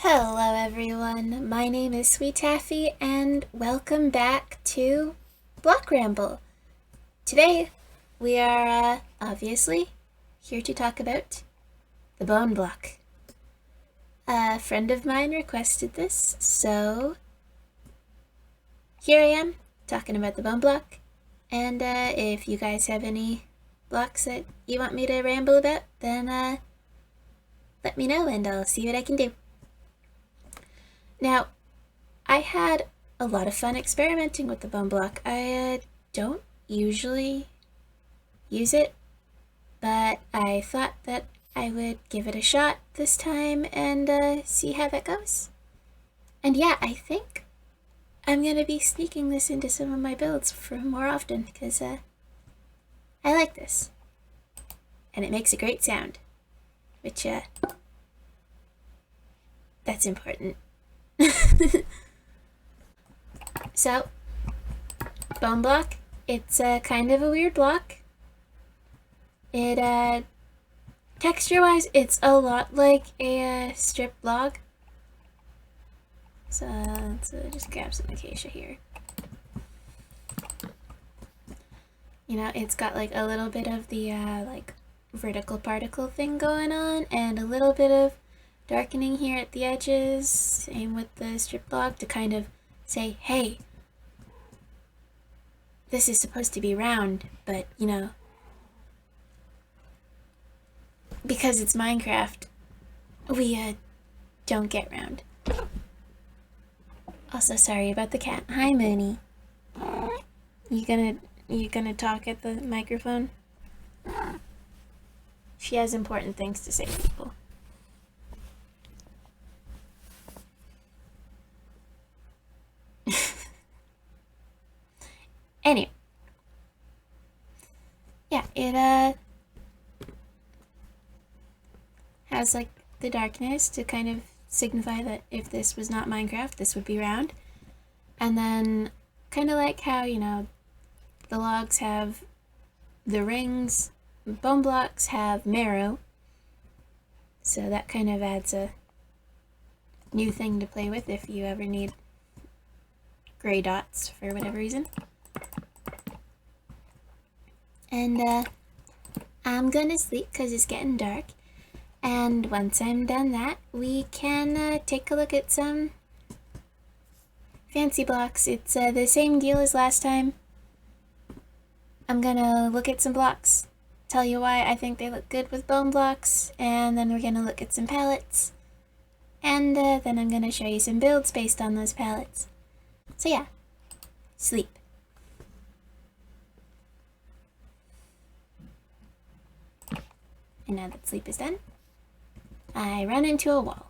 Hello everyone, my name is Sweetaffy and welcome back to Block Ramble. Today we are obviously here to talk about the bone block. A friend of mine requested this, so here I am talking about the bone block. And if you guys have any blocks that you want me to ramble about, then let me know and I'll see what I can do. Now, I had a lot of fun experimenting with the bone block. I don't usually use it, but I thought that I would give it a shot this time and see how that goes. And yeah, I think I'm going to be sneaking this into some of my builds for more often because I like this. And it makes a great sound, which that's important. So, bone block, it's kind of a weird block. It, texture-wise, it's a lot like a strip log. So, let's just grab some acacia here. You know, it's got like a little bit of the, like, vertical particle thing going on, and a little bit of darkening here at the edges, same with the strip log, to kind of say, hey, this is supposed to be round, but, you know, because it's Minecraft, we, don't get round. Also, sorry about the cat. Hi, Mooney. You gonna talk at the microphone? She has important things to say to people. Anyway, yeah, it has like the darkness to kind of signify that if this was not Minecraft, this would be round. And then kind of like how, you know, the logs have the rings, bone blocks have marrow. So that kind of adds a new thing to play with if you ever need gray dots for whatever reason. And I'm gonna sleep because it's getting dark. And once I'm done that, we can take a look at some fancy blocks. It's the same deal as last time. I'm gonna look at some blocks, tell you why I think they look good with bone blocks, and then we're gonna look at some palettes. And then I'm gonna show you some builds based on those palettes. So yeah, sleep. And now that sleep is done, I run into a wall.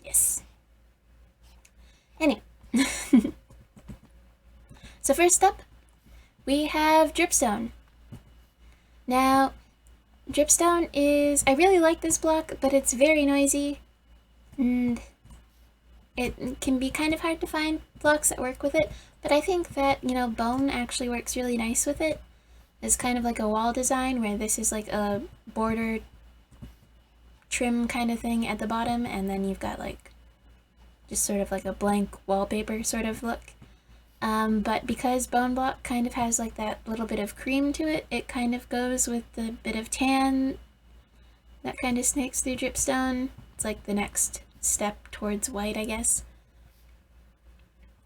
Yes. Anyway. So first up, we have dripstone. Now, dripstone is, I really like this block, but it's very noisy, and it can be kind of hard to find blocks that work with it, but I think that, you know, bone actually works really nice with it. It's kind of like a wall design where this is like a border trim kind of thing at the bottom, and then you've got like just sort of like a blank wallpaper sort of look. But because bone block kind of has like that little bit of cream to it, it kind of goes with the bit of tan that kind of snakes through dripstone. It's like the next step towards white, I guess.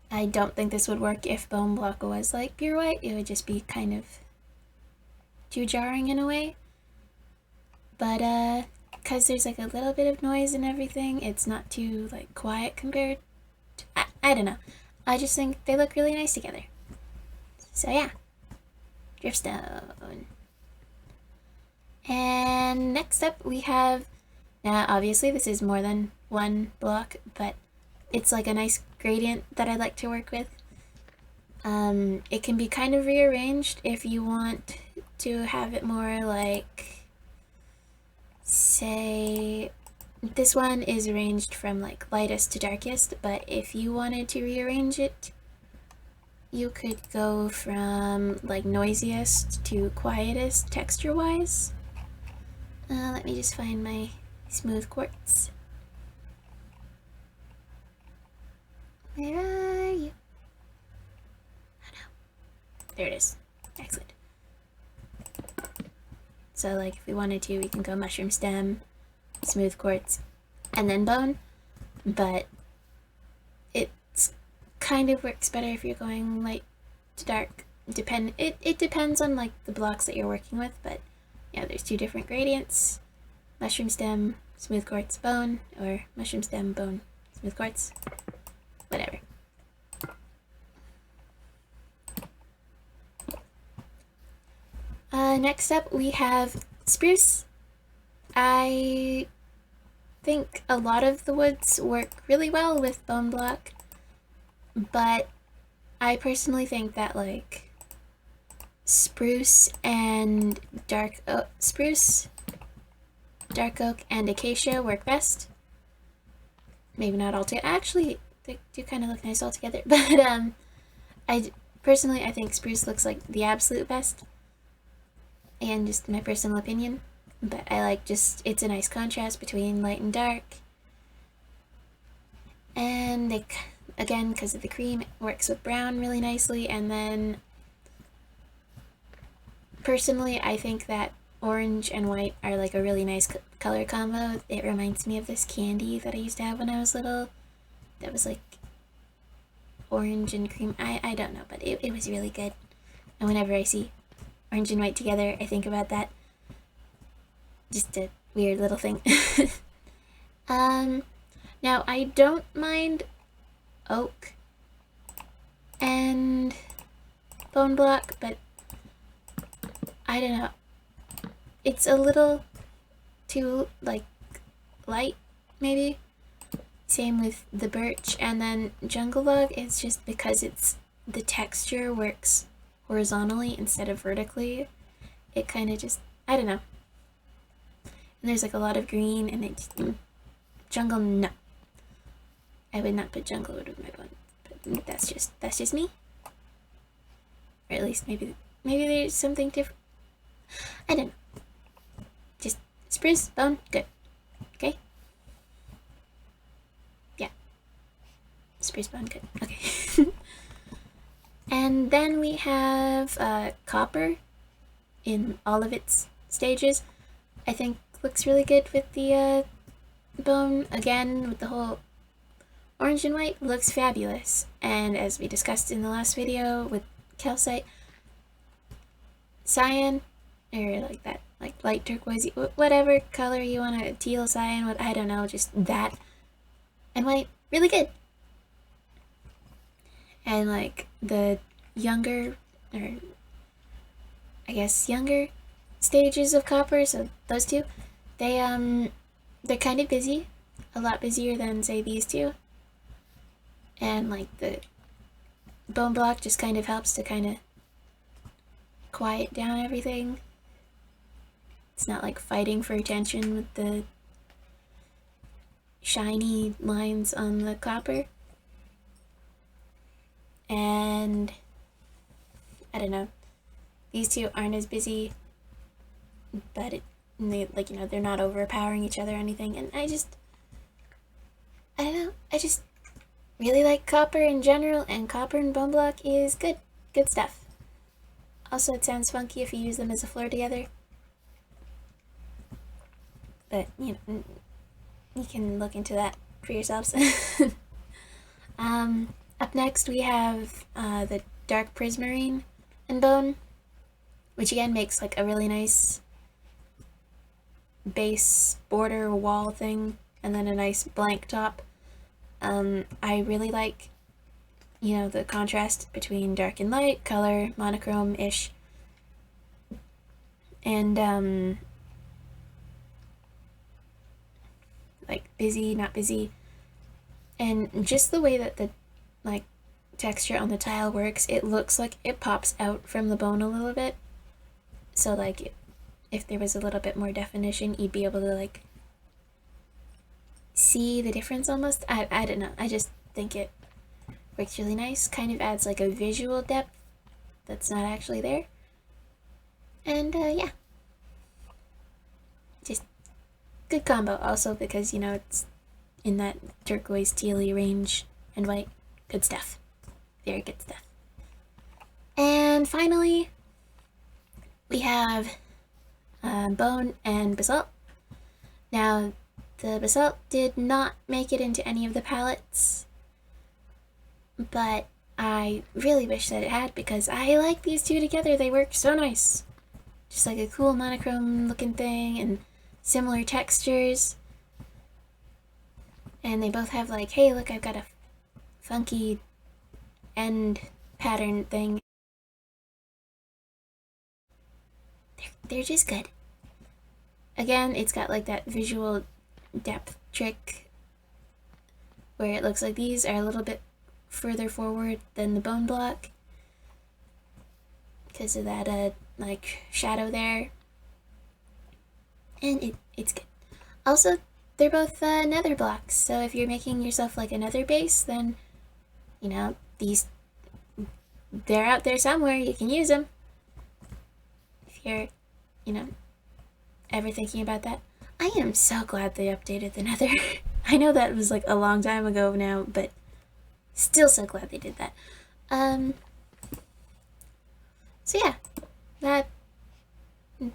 I don't think this would work if bone block was like pure white. It would just be kind of too jarring in a way. But because there's like a little bit of noise and everything, it's not too like quiet compared to, I don't know. I just think they look really nice together. So yeah, dripstone. And next up we have, now obviously this is more than one block, but it's like a nice gradient that I like to work with. It can be kind of rearranged if you want to have it more like, say, this one is arranged from like lightest to darkest, but if you wanted to rearrange it, you could go from like noisiest to quietest texture-wise. Let me just find my smooth quartz. Where are you? Oh no. There it is. Excellent. So like if we wanted to, we can go mushroom stem, smooth quartz, and then bone. But it's kind of works better if you're going light to dark. It depends on like the blocks that you're working with, but yeah, there's 2 different gradients. Mushroom stem, smooth quartz, bone, or mushroom stem, bone, smooth quartz. Whatever. Next up we have spruce. I think a lot of the woods work really well with bone block, but I personally think that like spruce and dark oak, dark oak and acacia work best. Maybe not all together. Actually, they do kind of look nice all together, but I think spruce looks like the absolute best. And just my personal opinion, but I like it's a nice contrast between light and dark. And they, again, because of the cream, it works with brown really nicely. And then, personally, I think that orange and white are like a really nice color combo. It reminds me of this candy that I used to have when I was little. That was like orange and cream. I don't know, but it was really good. And whenever I see orange and white together, I think about that. Just a weird little thing. Now I don't mind oak and bone block, but I don't know. It's a little too like light, maybe. Same with the birch, and then jungle log. It's just because the texture works horizontally instead of vertically. It kind of just, I don't know. And there's like a lot of green, and it just, jungle, no. I would not put jungle wood with my bone, but that's just me. Or at least maybe there's something different. I don't know. Just spruce, bone, good. Okay? Yeah. Spruce, bone, good. Okay. And then we have copper in all of its stages. I think looks really good with the bone. Again, with the whole orange and white, looks fabulous. And as we discussed in the last video with calcite, cyan, or like that, like light turquoise, whatever color you want to, teal, cyan, I don't know, just that. And white, really good. And like the younger, or I guess younger stages of copper, so those 2, they're kind of busy, a lot busier than say these 2. And like the bone block just kind of helps to kind of quiet down everything. It's not like fighting for attention with the shiny lines on the copper. And I don't know, these 2 aren't as busy, but they're not overpowering each other or anything. And I don't know, I just really like copper in general, and copper and bone block is good stuff. Also, it sounds funky if you use them as a floor together, but you can look into that for yourselves. Up next we have the dark prismarine and bone, which again makes like a really nice base border wall thing, and then a nice blank top. I really like, the contrast between dark and light, color, monochrome-ish, and like busy, not busy, and just the way that the like texture on the tile works, it looks like it pops out from the bone a little bit. So like if there was a little bit more definition, you'd be able to like see the difference almost. I don't know, I just think it works really nice, kind of adds like a visual depth that's not actually there. And yeah. just good combo. Also because, you know, it's in that turquoise tealy range and white. Good stuff. Very good stuff. And finally, we have bone and basalt. Now, the basalt did not make it into any of the palettes, but I really wish that it had because I like these two together. They work so nice. Just like a cool monochrome looking thing and similar textures. And they both have like, hey, look, I've got a funky end pattern thing. They're just good. Again, it's got like that visual depth trick where it looks like these are a little bit further forward than the bone block because of that like shadow there, and it's good. Also, they're both nether blocks, so if you're making yourself like a nether base, then you know they're out there somewhere. You can use them if you're, you know, ever thinking about that. I am so glad they updated the nether. I know that was like a long time ago now, but still so glad they did that. So yeah,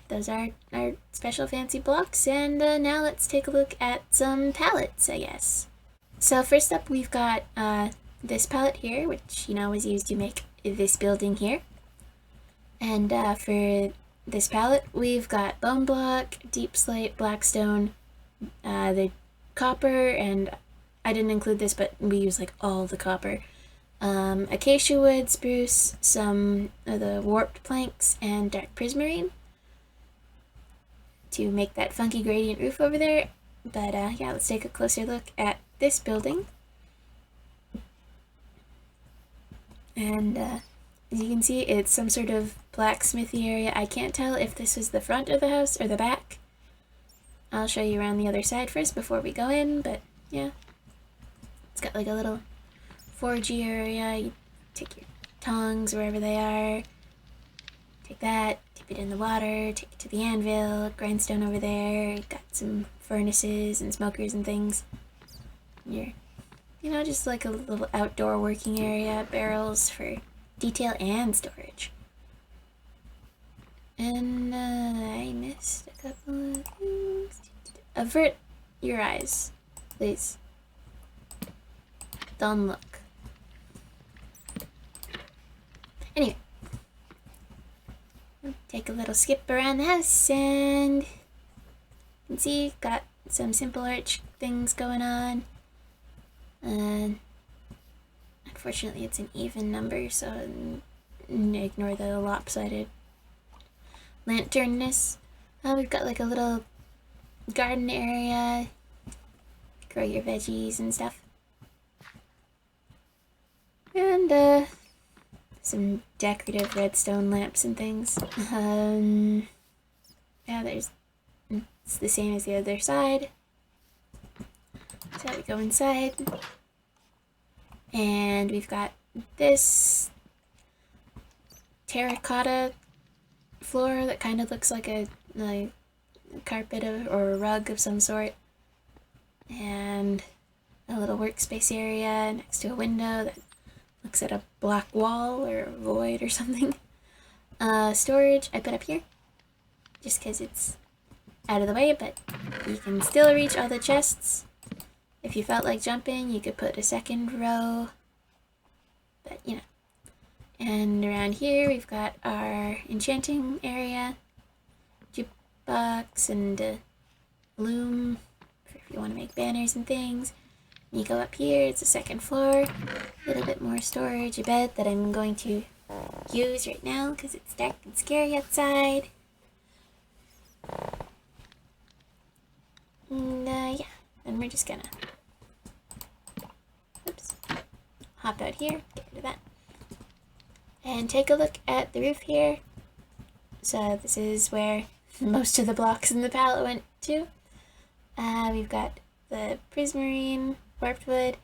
those are our special fancy blocks, and now let's take a look at some palettes, I guess. So first up, we've got this palette here, which, you know, was used to make this building here. And for this palette, we've got bone block, deep slate, blackstone, the copper, and I didn't include this, but we use like all the copper. Acacia wood, spruce, some of the warped planks, and dark prismarine to make that funky gradient roof over there. But yeah, let's take a closer look at this building. And as you can see, it's some sort of blacksmithy area. I can't tell if this was the front of the house or the back. I'll show you around the other side first before we go in, but yeah. It's got like a little forgy area. You take your tongs wherever they are. Take that, dip it in the water, take it to the anvil, grindstone over there. Got some furnaces and smokers and things. You're, you know, just like a little outdoor working area, barrels for detail and storage. And I missed a couple of things. Avert your eyes, please. Don't look. Anyway, take a little skip around the house, and you can see got some simple arch things going on. Unfortunately, it's an even number, so ignore the lopsided lanternness. We've got like a little garden area, grow your veggies and stuff. And some decorative redstone lamps and things. Yeah, it's the same as the other side. So we go inside, and we've got this terracotta floor that kind of looks like a carpet or a rug of some sort, and a little workspace area next to a window that looks at a black wall or a void or something. Storage I put up here just because it's out of the way, but you can still reach all the chests. If you felt like jumping, you could put a second row, but you know. And around here we've got our enchanting area, jukebox, and a loom for if you want to make banners and things. You go up here, it's the second floor, a little bit more storage, a bed that I'm going to use right now because it's dark and scary outside. And yeah, then we're just gonna hop out here, get rid of that, and take a look at the roof here. So this is where most of the blocks in the palette went to. We've got the prismarine, warped wood,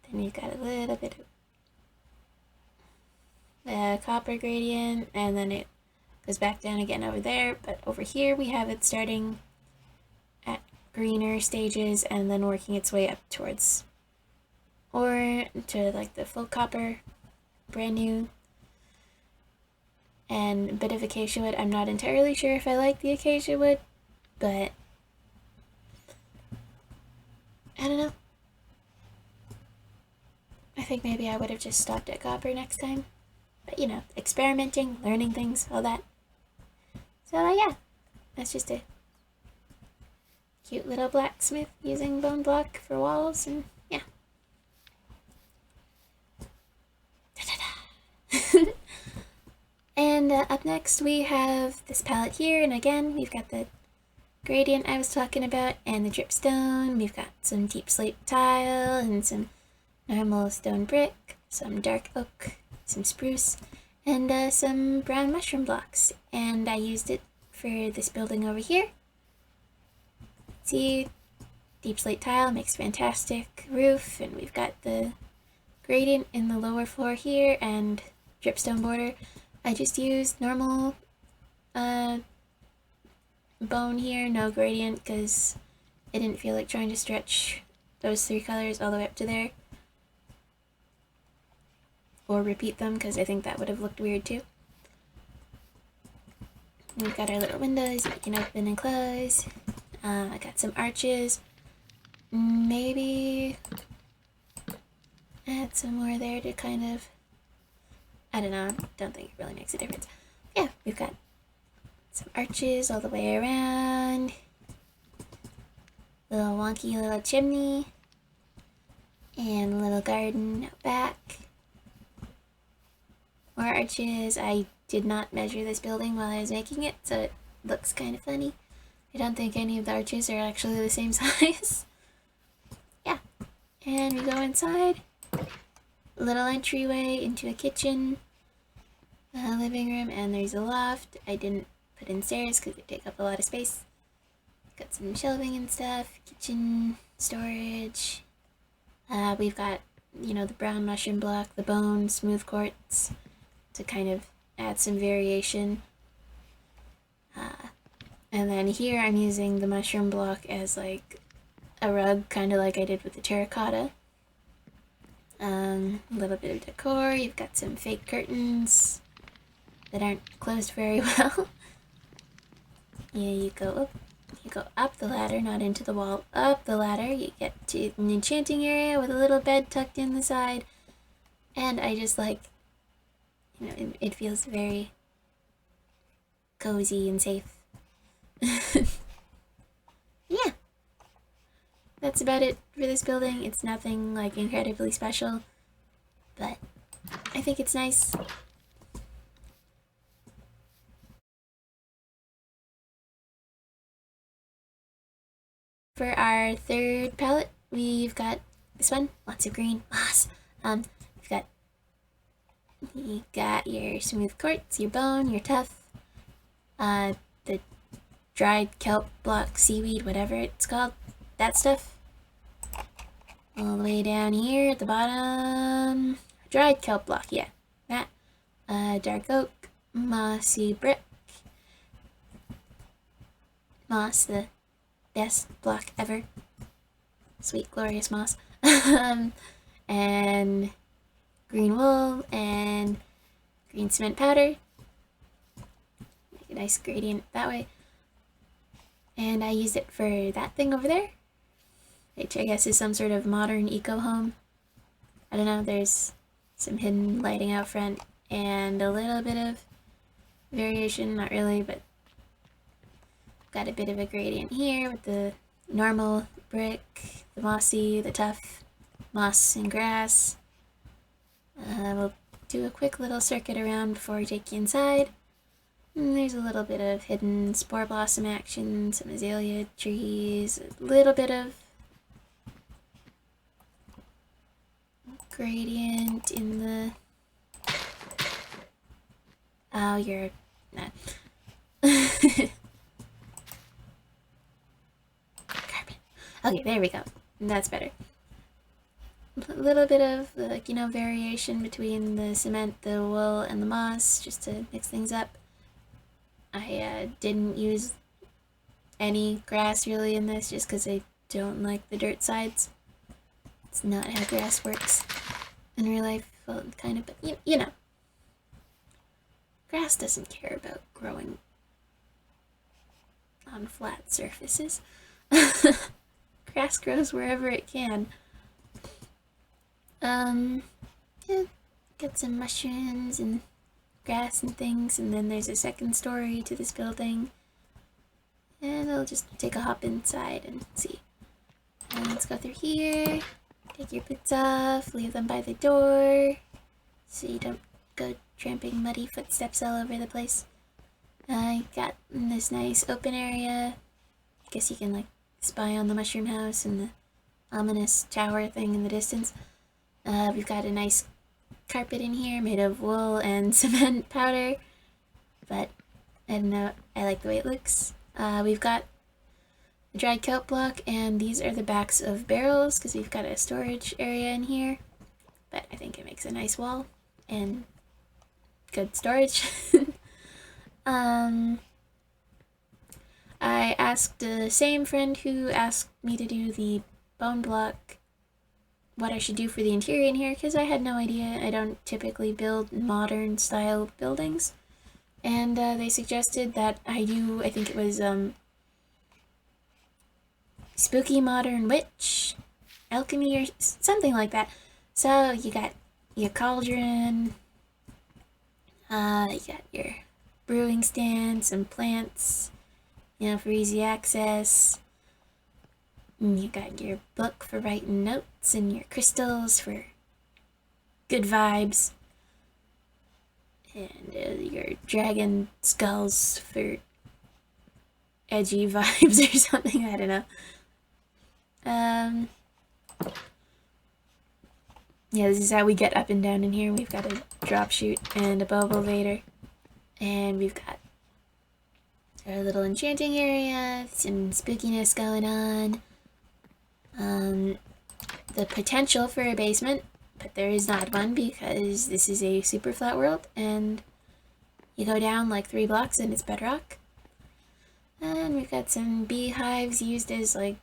then we've got a little bit of the copper gradient, and then it goes back down again over there, but over here we have it starting greener stages and then working its way up towards or to like the full copper, brand new, and a bit of acacia wood. I'm not entirely sure if I like the acacia wood, but I don't know. I think maybe I would have just stopped at copper next time. But you know, experimenting, learning things, all that. So yeah, that's just a cute little blacksmith using bone block for walls, and yeah. And up next we have this palette here, and again we've got the gradient I was talking about and the dripstone. We've got some deep slate tile and some normal stone brick, some dark oak, some spruce, and some brown mushroom blocks. And I used it for this building over here. See, deep slate tile makes fantastic roof, and we've got the gradient in the lower floor here and dripstone border. I just used normal bone here, no gradient, because I didn't feel like trying to stretch those three colors all the way up to there. Or repeat them, because I think that would have looked weird too. We've got our little windows that we can open and close. I got some arches. Maybe add some more there to kind of, I don't know, don't think it really makes a difference. Yeah, we've got some arches all the way around. Little wonky little chimney. And a little garden out back. More arches. I did not measure this building while I was making it, so it looks kind of funny. I don't think any of the arches are actually the same size. Yeah. And we go inside. A little entryway into a kitchen. A living room, and there's a loft. I didn't put in stairs because they take up a lot of space. Got some shelving and stuff. Kitchen, storage. We've got, you know, the brown mushroom block, the bone, smooth quartz to kind of add some variation. And then here I'm using the mushroom block as like a rug, kind of like I did with the terracotta. A little bit of decor. You've got some fake curtains that aren't closed very well. Yeah, you go up the ladder, not into the wall, up the ladder. You get to an enchanting area with a little bed tucked in the side. And I just like, you know, it feels very cozy and safe. Yeah. That's about it for this building. It's nothing like incredibly special, but I think it's nice. For our third palette, we've got this one, lots of green moss. You got your smooth quartz, your bone, your tuff, the dried kelp block, seaweed, whatever it's called, that stuff. All the way down here at the bottom, dried kelp block, yeah, that. Dark oak, mossy brick, moss, the best block ever. Sweet, glorious moss. And green wool and green cement powder. Make a nice gradient that way. And I used it for that thing over there, which I guess is some sort of modern eco home. I don't know, there's some hidden lighting out front and a little bit of variation, not really, but got a bit of a gradient here with the normal brick, the mossy, the tough, moss and grass. We'll do a quick little circuit around before we take you inside. And there's a little bit of hidden spore blossom action, some azalea trees, a little bit of gradient in the... Oh, you're not... Okay, there we go. That's better. A little bit of, like, you know, variation between the cement, the wool, and the moss, just to mix things up. I didn't use any grass really in this, just because I don't like the dirt sides. It's not how grass works in real life. Well, kind of, but you know. Grass doesn't care about growing on flat surfaces. Grass grows wherever it can. Yeah, got some mushrooms and grass and things, and then there's a second story to this building. And I'll just take a hop inside and see. And let's go through here. Take your boots off, leave them by the door, so you don't go tramping muddy footsteps all over the place. I got this nice open area. I guess you can like spy on the mushroom house and the ominous tower thing in the distance. We've got a nice carpet in here made of wool and cement powder, but I don't know, I like the way it looks. We've got a dried kelp block, and these are the backs of barrels because we've got a storage area in here, but I think it makes a nice wall and good storage. I asked the same friend who asked me to do the bone block what I should do for the interior in here, because I had no idea. I don't typically build modern style buildings, and they suggested that I do, I think it was spooky modern witch alchemy or something like that. So you got your cauldron, you got your brewing stand, some plants, you know, for easy access. And you got your book for writing notes and your crystals for good vibes. And your dragon skulls for edgy vibes or something, I don't know. Yeah, this is how we get up and down in here. We've got a drop chute and a bulb elevator. And we've got our little enchanting area, some spookiness going on. The potential for a basement, but there is not one because this is a super flat world and you go down like 3 blocks and it's bedrock. And we've got some beehives used as like,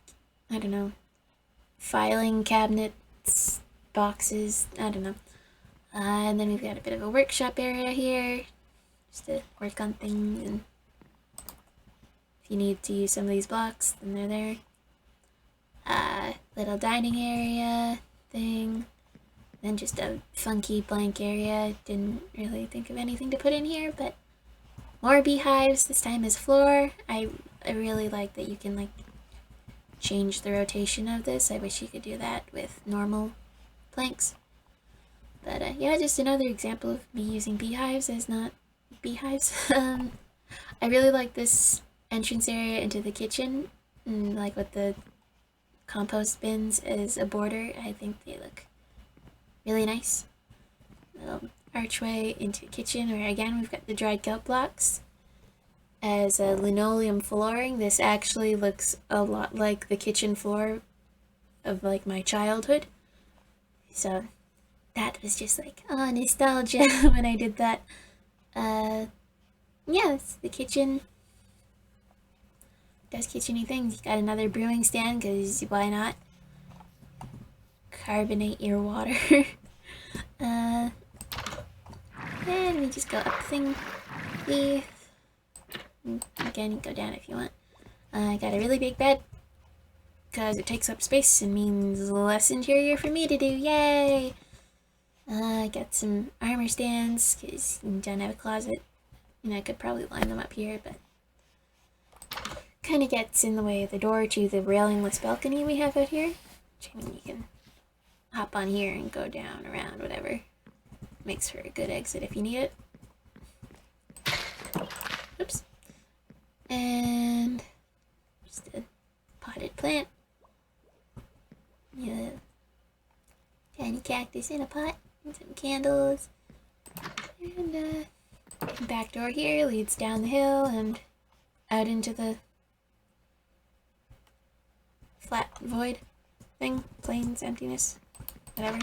I don't know, filing cabinets, boxes, I don't know. And then we've got a bit of a workshop area here, just to work on things, and if you need to use some of these blocks, then they're there. Little dining area thing, then just a funky blank area. Didn't really think of anything to put in here, but more beehives, this time as floor. I really like that you can like change the rotation of this. I wish you could do that with normal planks. But yeah, just another example of me using beehives as not beehives. I really like this entrance area into the kitchen, and like with the compost bins as a border. I think they look really nice. Little archway into kitchen, where again we've got the dried kelp blocks as a linoleum flooring. This actually looks a lot like the kitchen floor of like my childhood, so that was just like, oh, nostalgia when I did that. Yeah, it's the kitchen. Does kitchen-y things. You got another brewing stand, because why not? Carbonate your water. And we just go up the thing. Again, you can go down if you want. I got a really big bed, because it takes up space and means less interior for me to do. Yay! I got some armor stands, because you don't have a closet. And I could probably line them up here, but kind of gets in the way of the door to the railingless balcony we have out here. Which, I mean, you can hop on here and go down, around, whatever. Makes for a good exit if you need it. Oops. And just a potted plant. Yeah. Tiny cactus in a pot. And some candles. And back door here leads down the hill and out into the flat void thing, plains, emptiness, whatever.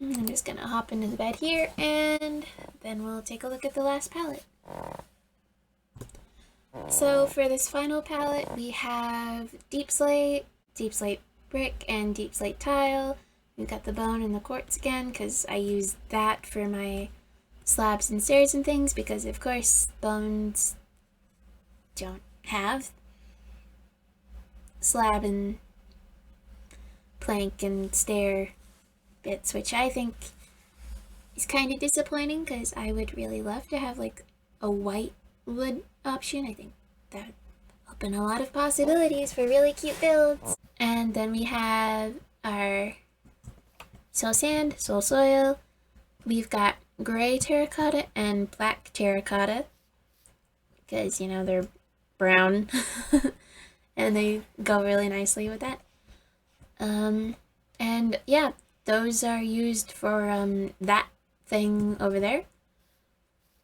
I'm just gonna hop into the bed here, and then we'll take a look at the last palette. So for this final palette, we have deep slate brick, and deep slate tile. We've got the bone and the quartz again, because I use that for my slabs and stairs and things, because of course bones don't have slab and plank and stair bits, which I think is kind of disappointing, because I would really love to have like a white wood option. I think that would open a lot of possibilities for really cute builds. And then we have our soul sand, soul soil. We've got gray terracotta and black terracotta, because, you know, they're brown and they go really nicely with that. And yeah, those are used for that thing over there.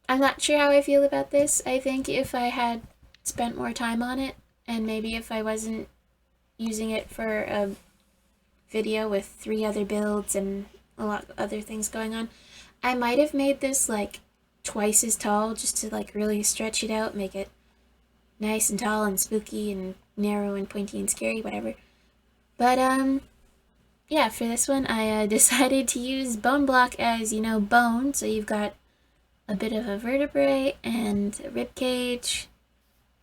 I'm not sure how I feel about this. I think if I had spent more time on it, and maybe if I wasn't using it for a video with 3 other builds and a lot of other things going on, I might have made this like twice as tall, just to like really stretch it out, make it nice and tall and spooky and narrow and pointy and scary, whatever. But yeah, for this one I decided to use bone block as, you know, bone, so you've got a bit of a vertebrae and a rib cage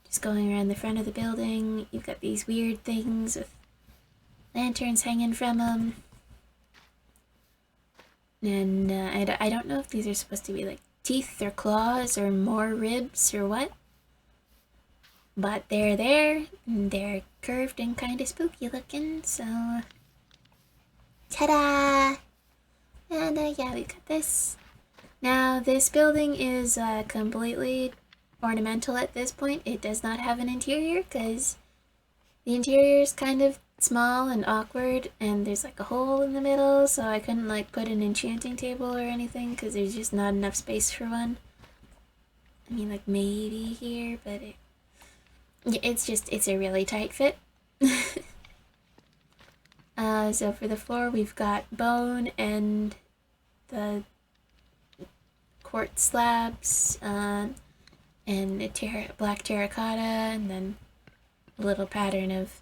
just going around the front of the building. You've got these weird things with lanterns hanging from them. And I don't know if these are supposed to be like teeth or claws or more ribs or what. But they're there, and they're curved and kind of spooky looking, so ta-da! And yeah, we've got this. Now, this building is completely ornamental at this point. It does not have an interior, because the interior is kind of small and awkward, and there's like a hole in the middle, so I couldn't like put an enchanting table or anything, because there's just not enough space for one. I mean, like maybe here, but it's a really tight fit. So for the floor, we've got bone and the quartz slabs, and a black terracotta, and then a little pattern of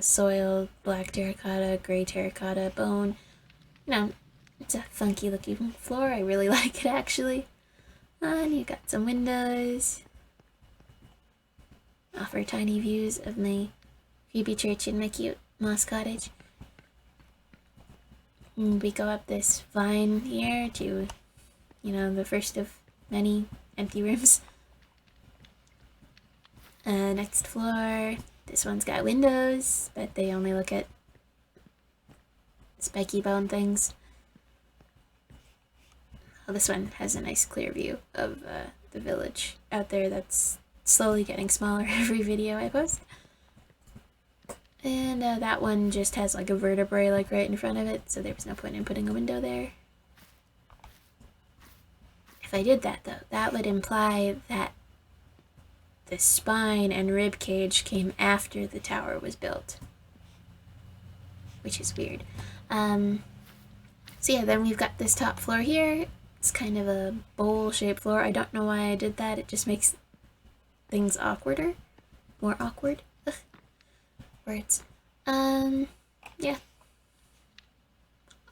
soil, black terracotta, gray terracotta, bone. You know, it's a funky looking floor. I really like it, actually. And you got some windows. Offer tiny views of my Phoebe church and my cute moss cottage. And we go up this vine here to, you know, the first of many empty rooms. Next floor. This one's got windows, but they only look at spiky bone things. Oh, this one has a nice clear view of the village out there that's slowly getting smaller every video I post. And that one just has like a vertebrae like right in front of it, so there was no point in putting a window there. If I did that though, that would imply that the spine and rib cage came after the tower was built, which is weird. So yeah, then we've got this top floor here. It's kind of a bowl-shaped floor. I don't know why I did that. It just makes things awkwarder. More awkward. Ugh. Words. Yeah.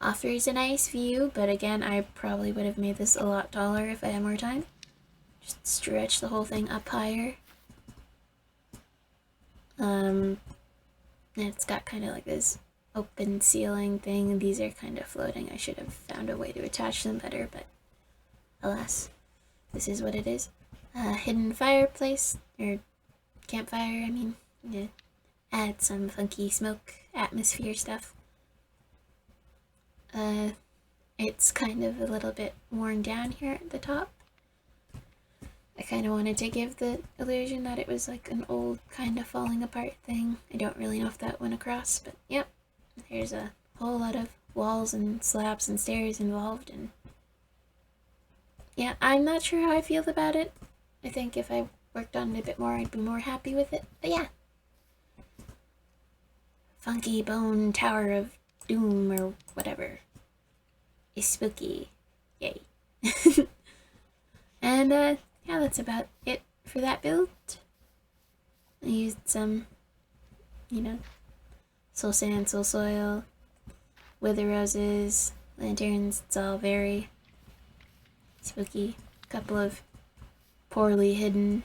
Offers a nice view, but again, I probably would have made this a lot taller if I had more time. Just stretch the whole thing up higher. And it's got kind of like this open ceiling thing. These are kind of floating. I should have found a way to attach them better, but alas, this is what it is. Hidden fireplace, or campfire, I mean, to add some funky smoke atmosphere stuff. It's kind of a little bit worn down here at the top. I kind of wanted to give the illusion that it was like an old kind of falling apart thing. I don't really know if that went across, but yep. There's a whole lot of walls and slabs and stairs involved, and yeah, I'm not sure how I feel about it. I think if I worked on it a bit more, I'd be more happy with it, but yeah. Funky Bone Tower of Doom, or whatever, is spooky. Yay. And yeah, that's about it for that build. I used some, soul sand, soul soil, wither roses, lanterns. It's all very spooky. A couple of poorly hidden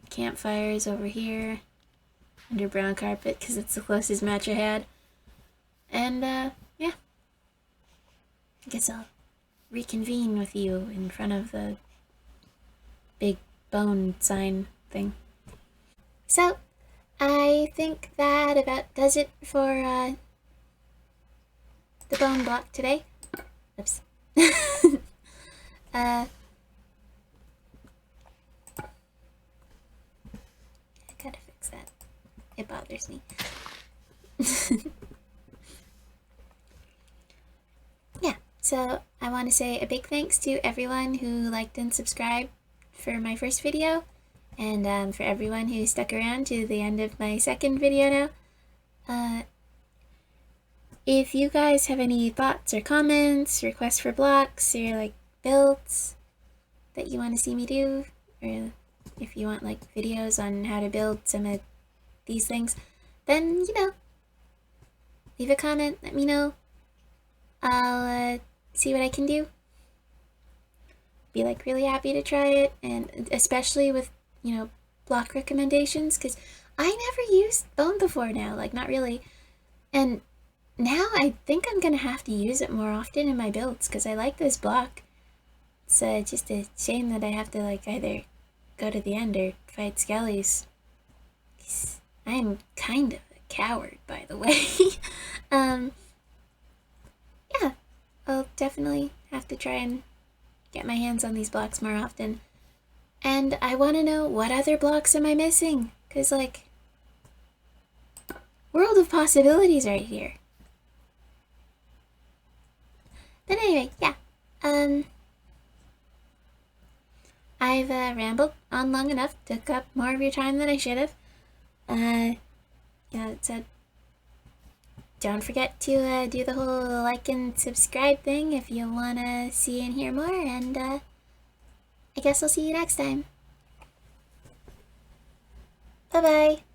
campfires over here under brown carpet because it's the closest match I had. And yeah, I guess I'll reconvene with you in front of the big bone sign thing. So I think that about does it for the bone block today. Oops. I gotta fix that. It bothers me. Yeah, so I want to say a big thanks to everyone who liked and subscribed for my first video, and for everyone who stuck around to the end of my second video now. If you guys have any thoughts or comments, requests for blocks, or like builds that you want to see me do, or if you want like videos on how to build some of these things, then leave a comment, let me know. I'll see what I can do. Be like really happy to try it, and especially with block recommendations, because I never used bone before now, like not really, and now I think I'm gonna have to use it more often in my builds because I like this block. It's just a shame that I have to like either go to the end or fight skellies. I'm kind of a coward, by the way. Yeah, I'll definitely have to try and get my hands on these blocks more often. And I want to know, what other blocks am I missing? Because, like, world of possibilities right here. But anyway, yeah. I've rambled on long enough, took up more of your time than I should have. So don't forget to do the whole like and subscribe thing if you want to see and hear more, and I guess I'll see you next time. Bye-bye.